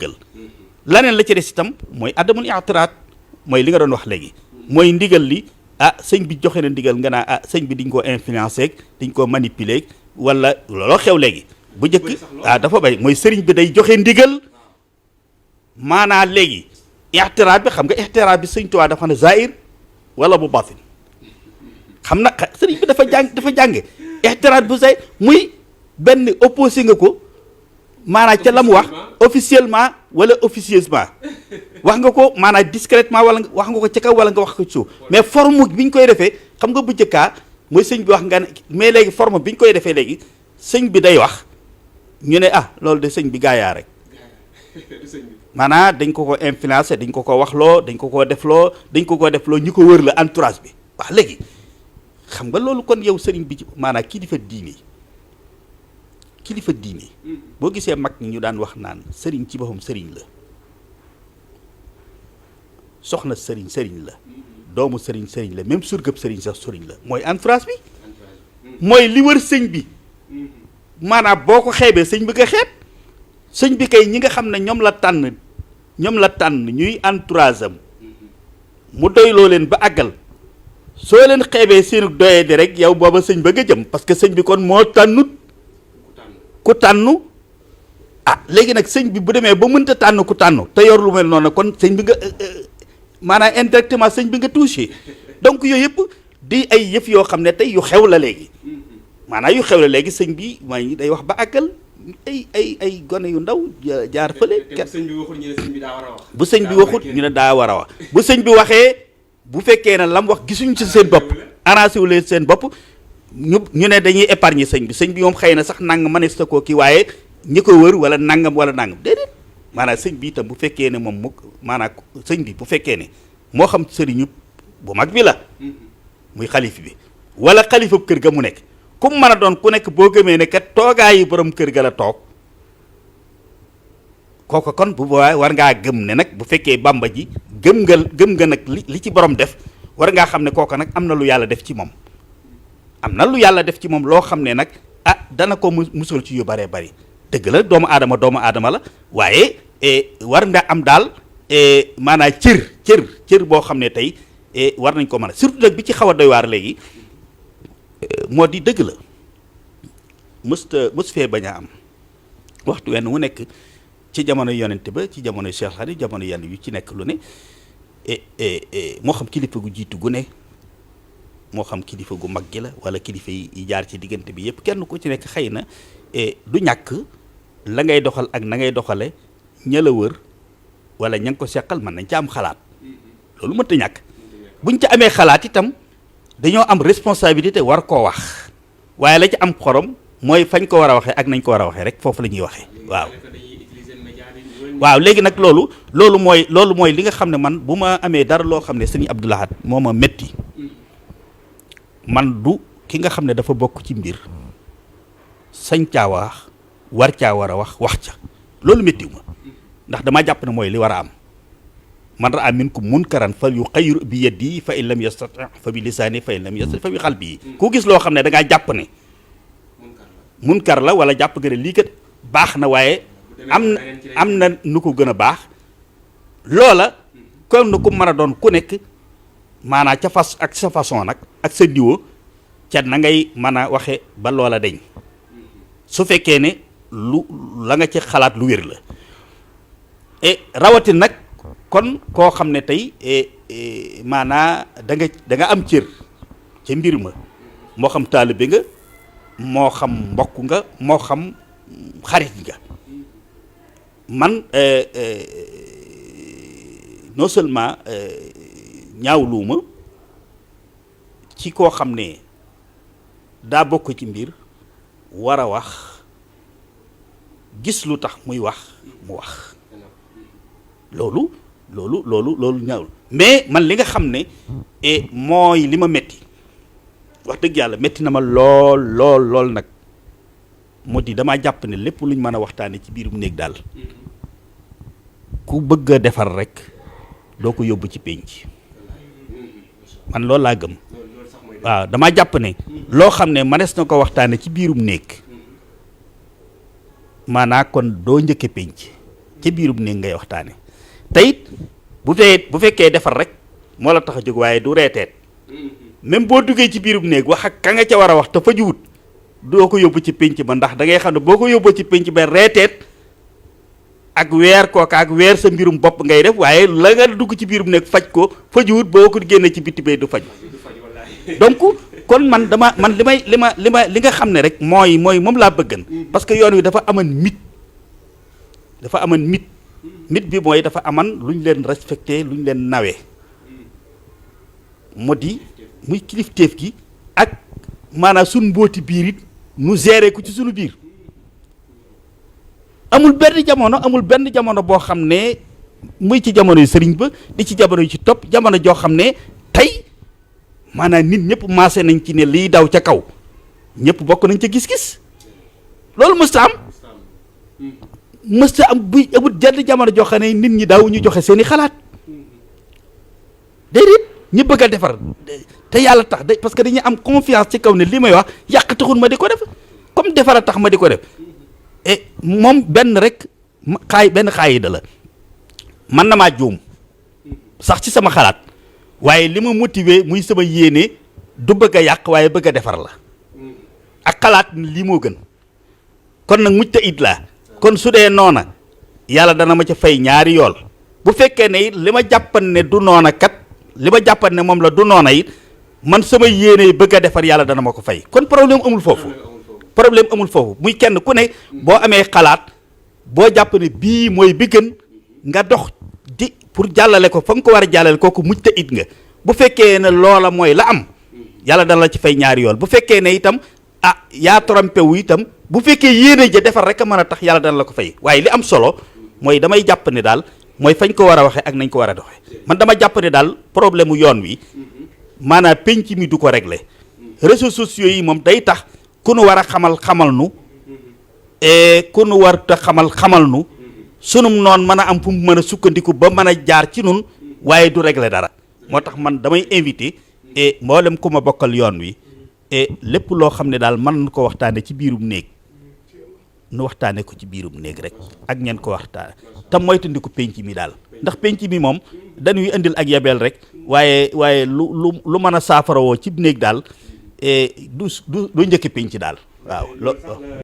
bëggal laneen la ci des itam mooy adamul i'tiraad mooy li nga doon wax léegi mooy ndigal li sëñ bi joxe na ndigal nga naa sëñ bi diñ koo influencer diñ koo manipuler wala looloo xew léegi bu njëkk dafa bay mooy sëriñ bi day joxe ndigal maanaa léegi i'tiraad bi xam nga i'tiraad bi sëñ Tuubaa dafa ne zahir wala bu batin xam na sëriñ bi dafa jànge i'tiraad bu zahir muy benn opposé nga ko maanaam ca la mu wax officiellement wala officieusement wax nga ko maanaam discrètement wala wax nga ko ca kaw wala nga wax ko ci suuf mais forme bi ñu koy defee xam nga bu njëkkaa mooy sëñ bi wax nga ne mais léegi forme bi ñu koy defee léegi sëñ bi day wax ñu ne loolu de sëñ bi gaayaa rek maanaam dañ ko influencé dañ ko waxloo dañ ko defloo ñu ko wër la entourage bi wax léegi xam nga loolu kon yow sëriñ bi ci maanaam kilifa diini boo gisee mag ñi ñu daan wax naan sëriñ ci boppam sëriñ la soxna sëriñ la doomu sëriñ la même surgëb sëriñ sax sëriñ la mooy entourage bi mooy li wër sëñ bi maanaam boo ko xeebee sëñ bi nga xeeb sëñ bi kay ñi nga xam ne ñoom la tànn ñuy entourage am mu doyloo leen ba àggal soo leen xeebee seenu doyee di rek yow booba sëñ ba nga jëm parce que sëñ bi kon moo tànnut ku tànnu léegi nag sëñ bi bu demee ba mënta tànn ku tànnu te yor lu mel noonu kon sëñ bi nga maanaam indirectement sëñ bi nga touché donc yooyu yëpp di ay yëf yoo xam ne tey yu xew la léegi maanaam yu xew la léegi sëñ bi mooy day wax ba àggal ay gone yu ndaw jaar fële. bu sëñ bi waxut ñu ne sëñ bi daa war a wax. bu sëñ bi waxut ñu ne daa war a wax bu sëñ bi waxee bu fekkee ne lam wax gisuñ ci seen bopp arrangé wu leen seen bopp ñu ne dañuy épargner sëñ bi moom xëy na sax nangam mënees na koo kii waaye ñi ko wër wala nangam déedéet maanaam sëñ bi itam bu fekkee ne moom mu maanaam sëñ bi bu fekkee ne moo xam sëriñu bu mag bi la muy xalif bi wala xalifa kër ga mu nekk. comme mën a doon ku nekk boo gëmee ne kat toogaayi borom kër ga la toog kooku kon bu boobaa war ngaa gëm ne nag bu fekkee bàmba ji gëm nga nag li ci borom def war ngaa xam ne kooku nag am na lu yàlla def ci moom loo xam ne nag dana ko musul ci yu bëree bëri dëgg la doomu aadama la waaye war nga am daal maanaam cër boo xam ne tey war nañ ko mën a surtout nag bi ci xaw a doy waar léegi moo di dëgg la mës fee bañ a am waxtu wenn wu nekk ci jamono yonent ba ci jamono Cheikh Xadim jamono yenn yu ci nekk lu ne moo xam kilifa gu jiitu gu ne moo xam kilifa gu mag gi la wala kilifa yi jaar ci diggante bi yëpp kenn ku ci nekk xëy na du ñàkk la ngay doxal ak na ngay doxale ña la wër wala ña nga ko seqal mën nañ ca am xalaat loolu mënta ñàkk buñ ca amee xalaat itam dañoo am responsabilité war koo wax waaye la ci am xorom mooy fañ ko war a waxee ak nañ ko war a waxee rek foofu la ñuy waxee waaw léegi nag loolu mooy li nga xam ne man bu ma amee dara loo xam ne sëñ Abdou Lahad moo ma métti man du ki nga xam ne dafa bokk ci mbir sañ caa wax war caa war a wax ca loolu méttiw ma ndax damaa jàpp ne mooy li war a am man raa minkum munkaran fal yuxayyir bi yadihi fa in lam yastati fa bi lisaani fa in lam yastati fa bi qalbihi ku gis loo xam ne da ngaa jàpp ne munkar la wala jàpp nga ne lii kat baax na waaye am na nu ko gën a baax loola kon nu ku mën a doon ku nekk maanaam ca fas ak sa façon nag ak sa niveau ca na ngay mën a waxe ba loola deñ su fekkee ne la nga ci xalaat lu wér la rawati nag kon koo xam ne tey maanaa da nga am cër ca mbir ma moo xam taalibe nga moo xam mbokk nga moo xam xarit nga man non seulement ñaawluuma ci koo xam ne daa bokk ci mbir war a wax gis lu tax muy wax mu wax loolu ñaawul mais man li nga xam ne mooy li ma metti wax dëgg yàlla metti na ma lool nag moo di damaa jàpp ne lépp luñ mën a waxtaane ci biirum néeg daal ku bëgg a defar rek doo ko yóbbu ci pénc man loolu laa gëm waaw damaa jàpp ne loo xam ne mënees na ko waxtaane ci biirum néeg maanaa kon doo njëkke pénc ca biirub néeg ngay waxtaane te it bu fekkee defar rek moo la tax a jóg waaye du reeteet même boo duggee ci biirub néeg wax ak ka nga ca war a wax te fa juwut doo ko yóbbu ci pénc ba ndax da ngay xam ne boo ko yóbboo ci pénc ba reeteet ak weer kooka ak weer sa mbirum bopp ngay def waaye la nga dugg ci biirub néeg faj ko fa juwut boo ko génnee ci bitti bay du faj donc kon man li nga xam ne rek mooy moom laa bëggan parce que yoon wi dafa aman mit bi mooy dafa aman lu ñu leen respecté lu ñu leen nawee moo di muy kilifteef gi ak maanaam suñ mbooti biir it nu gérer ko ci suñu biir amul benn jamono boo xam ne muy ci jamono yu sëriñ ba di ci jamono yu ci topp jamono joo xam ne tey maanaam nit ñëpp maase nañ ci ne liy daw ca kaw ñëpp bokk nañ ca gis-gis loolu mësta am buy amul jenn jamono joo xam ne nit ñi daw ñu joxe seeni xalaat déedéet ñi bëgg a defar te yàlla tax parce que dañuy am confiance ci kaw ne li may wax yàq taxul ma di ko def comme defar a tax ma di ko def et moom benn rek benn xaayida la man na maa juum sax ci sama xalaat waaye li ma motivé muy sama yéene du bëgg a yàq waaye bëgg a defar la ak xalaat lii moo gën kon nag mujj ta it laa kon su dee noona yàlla dana ma ca fay ñaari yool bu fekkee ne it li ma jàppan ne du noona kat li ma jàppan ne moom la du noona it man sama yéene bëgg a defar yàlla dana ma ko fay kon problème amul foofu muy kenn ku ne boo amee xalaat boo jàpp ne bii mooy bi gën nga dox di pour jàllale ko fa nga ko war a jàllale kooku mujj ta it nga bu fekkee ne loola mooy la am yàlla dana la ci fay ñaari yool bu fekkee ne itam yaa trompé wu itam bu fekkee yéene ja defar rek a mën a tax yàlla dana la ko fay waaye li am solo mooy damay jàpp ne daal mooy fañ ko war a waxee ak nañ ko war a doxee man dama jàpp ne daal problème mu yoon wi maanaam penc mi du ko régler réseaux sociaux yi moom day tax ku nu war a xamal nu ku nu war a xamal nu sunum noon mën a am fu mu mën a sukkandiku ba mën a jaar ci nun waaye du régler dara moo tax man damay invité mboolem ku ma bokkal yoon wi lépp loo xam ne daal mën ko waxtaane ci biirum néeg nu waxtaane ko ci biirum néeg rek ak ñeen ko waxtaane te moytandiku penc mi daal ndax penc mi moom dañuy indil ak yabeel rek waaye lu mën a saafarawoo ci néeg daal du njëkk penc daal waaw